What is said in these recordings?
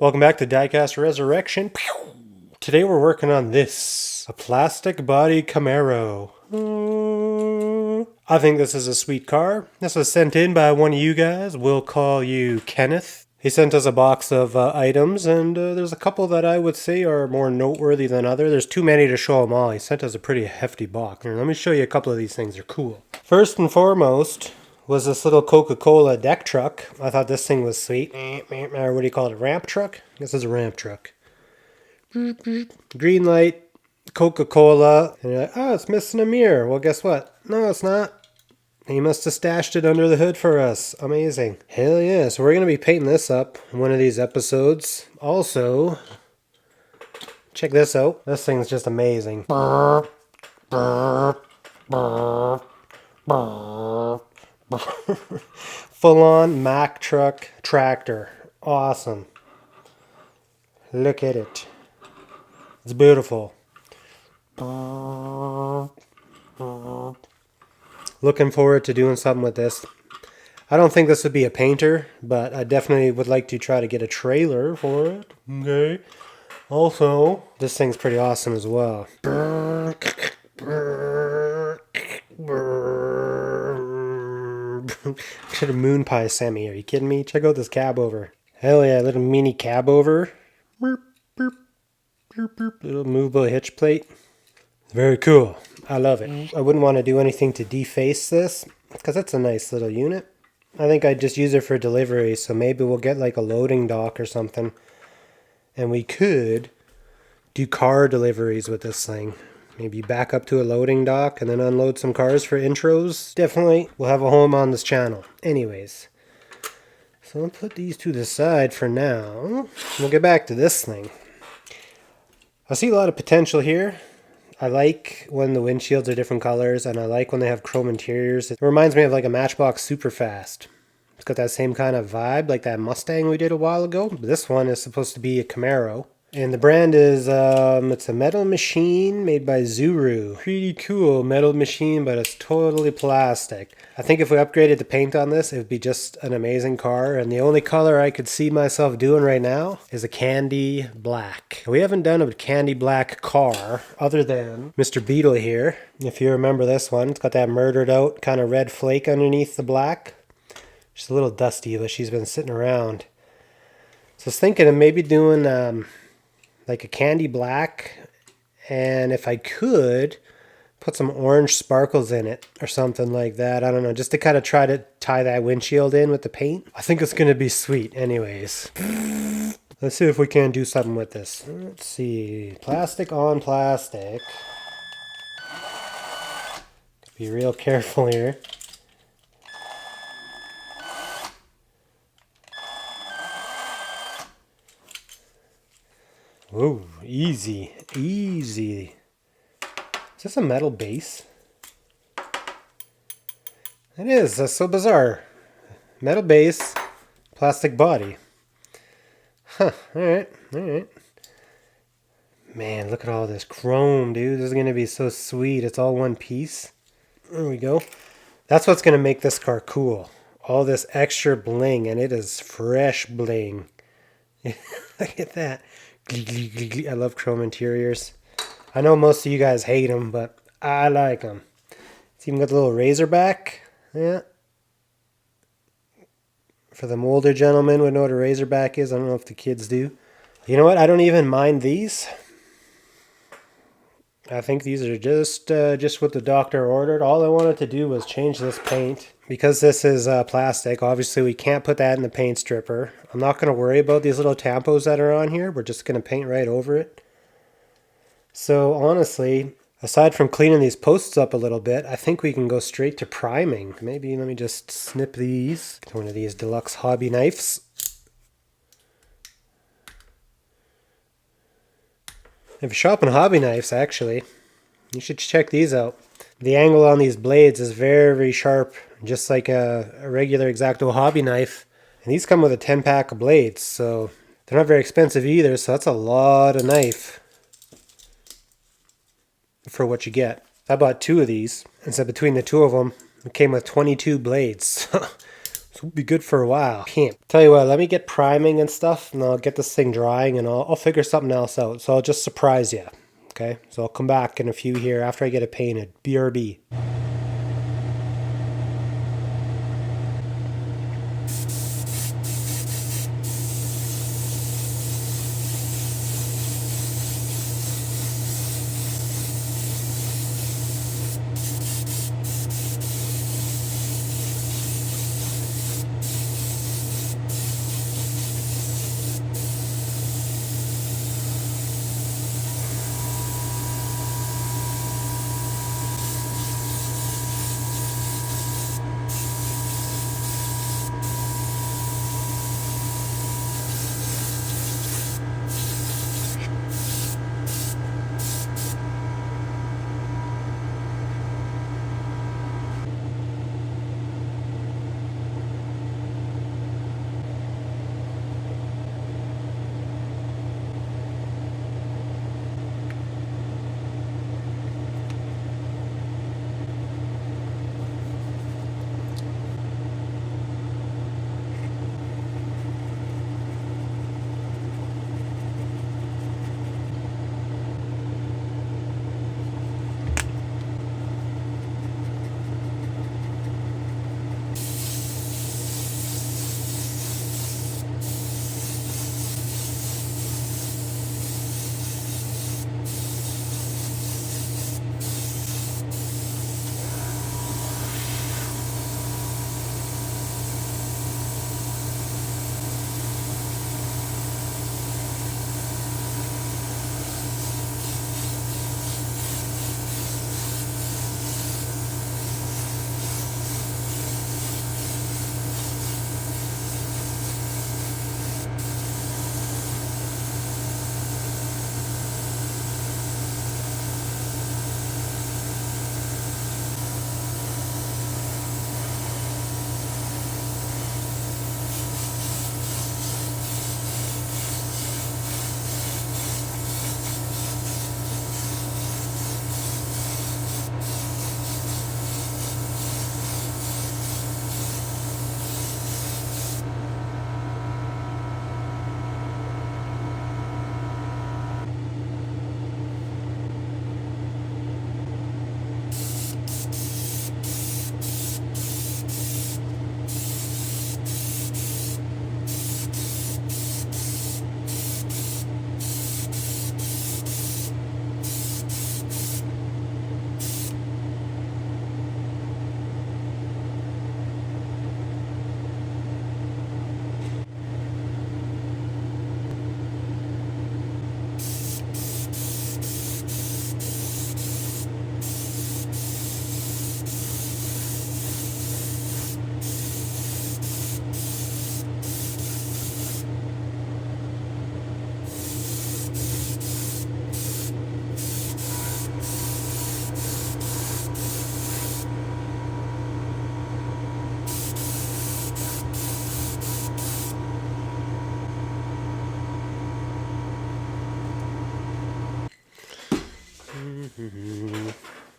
Welcome back to Diecast Resurrection. Today we're working on this. A plastic body Camaro. I think this is a sweet car. This was sent in by one of you guys. We'll call you Kenneth. He sent us a box of items, and there's a couple that I would say are more noteworthy than others. There's too many to show them all. He sent us a pretty hefty box. Here, let me show you a couple of these things. They're cool. First and foremost was this little Coca-Cola deck truck. I thought this thing was sweet. Or what do you call it, a ramp truck? This is a ramp truck. Green light, Coca-Cola. And you're like, oh, it's missing a mirror. Well, guess what? No, it's not. He must have stashed it under the hood for us. Amazing. Hell yeah. So we're going to be painting this up in one of these episodes. Also, check this out. This thing's just amazing. Full-on Mack truck tractor. Awesome. Look at it. It's beautiful. Looking forward to doing something with this. I don't think this would be a painter, but I definitely would like to try to get a trailer for it. Okay. Also, this thing's pretty awesome as well. Should have moon pie Sammy. Are you kidding me? Check out this cab over. Hell yeah, little mini cab over. Little movable hitch plate. Very cool. I love it. I wouldn't want to do anything to deface this because it's a nice little unit. I think I'd just use it for delivery, so maybe we'll get like a loading dock or something. And we could do car deliveries with this thing. Maybe back up to a loading dock and then unload some cars for intros. Definitely, we'll have a home on this channel. Anyways, so I'll put these to the side for now. We'll get back to this thing. I see a lot of potential here. I like when the windshields are different colors, and I like when they have chrome interiors. It reminds me of like a Matchbox Superfast. It's got that same kind of vibe, like that Mustang we did a while ago. But this one is supposed to be a Camaro. And the brand is, it's a metal machine made by Zuru. Pretty cool metal machine, but it's totally plastic. I think if we upgraded the paint on this, it would be just an amazing car. And the only color I could see myself doing right now is a candy black. We haven't done a candy black car other than Mr. Beetle here. If you remember this one, it's got that murdered out kind of red flake underneath the black. She's a little dusty, but she's been sitting around. So I was thinking of maybe doing like a candy black, and if I could put some orange sparkles in it or something like that. I don't know, just to kind of try to tie that windshield in with the paint. I think it's going to be sweet anyways. Let's see if we can do something with this. Let's see. Plastic on plastic. Be real careful here. Whoa, easy, easy. Is this a metal base? It is, that's so bizarre. Metal base, plastic body. Huh, alright. Man, look at all this chrome, dude. This is going to be so sweet. It's all one piece. There we go. That's what's going to make this car cool. All this extra bling, and it is fresh bling. Look at that. I love chrome interiors. I know most of you guys hate them, but I like them. It's even got the little Razorback. Yeah. For the older gentlemen would know what a Razorback is. I don't know if the kids do. You know what? I don't even mind these. I think these are just what the doctor ordered. All I wanted to do was change this paint. Because this is plastic, obviously we can't put that in the paint stripper. I'm not going to worry about these little tampos that are on here. We're just going to paint right over it. So honestly, aside from cleaning these posts up a little bit, I think we can go straight to priming. Maybe let me just snip these. One of these Deluxe hobby knives. If you're shopping hobby knives, actually, you should check these out. The angle on these blades is very sharp, just like a regular X-Acto hobby knife. And these come with a 10-pack of blades, so they're not very expensive either, so that's a lot of knife for what you get. I bought 2 of these, and so between the 2 of them, it came with 22 blades. So We'll be good for a while. Pimp. Tell you what, let me get priming and stuff, and I'll get this thing drying, and I'll figure something else out. So I'll just surprise you. Okay? So I'll come back in a few here after I get it painted. BRB.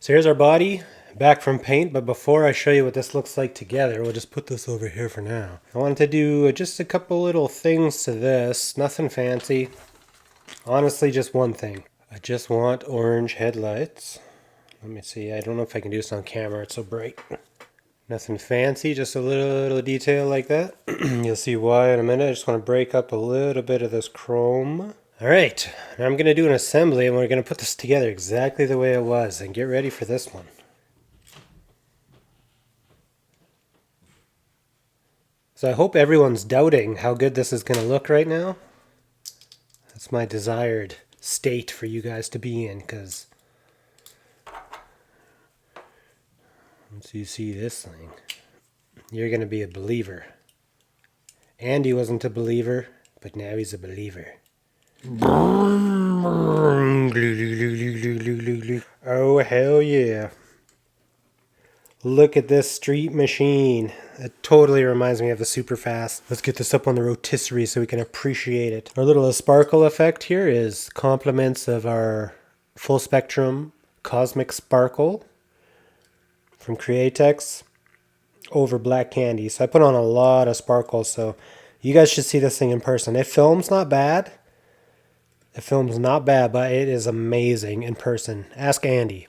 So here's our body, back from paint, but before I show you what this looks like together, we'll just put this over here for now. I wanted to do just a couple little things to this, nothing fancy. Honestly, just one thing. I just want orange headlights. Let me see, I don't know if I can do this on camera, it's so bright. Nothing fancy, just a little detail like that. You'll see why in a minute. I just want to break up a little bit of this chrome. Alright, now I'm going to do an assembly and we're going to put this together exactly the way it was, and get ready for this one. So I hope everyone's doubting how good this is going to look right now. That's my desired state for you guys to be in, because once you see this thing, you're going to be a believer. Andy wasn't a believer, but now he's a believer. Oh, hell yeah. Look at this street machine. It totally reminds me of the Superfast. Let's get this up on the rotisserie so we can appreciate it. Our little sparkle effect here is compliments of our full spectrum cosmic sparkle from Createx. over black candy. So I put on a lot of sparkles. So you guys should see this thing in person. It films not bad. It films not bad, but it is amazing in person. Ask Andy.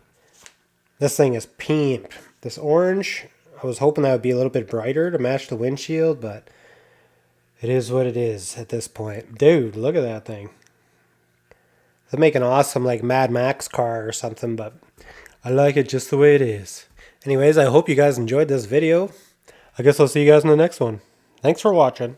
This thing is pimp. This orange, I was hoping that would be a little bit brighter to match the windshield, but it is what it is at this point. Dude, look at that thing. It'll make an awesome like Mad Max car or something, but I like it just the way it is. Anyways, I hope you guys enjoyed this video. I guess I'll see you guys in the next one. Thanks for watching.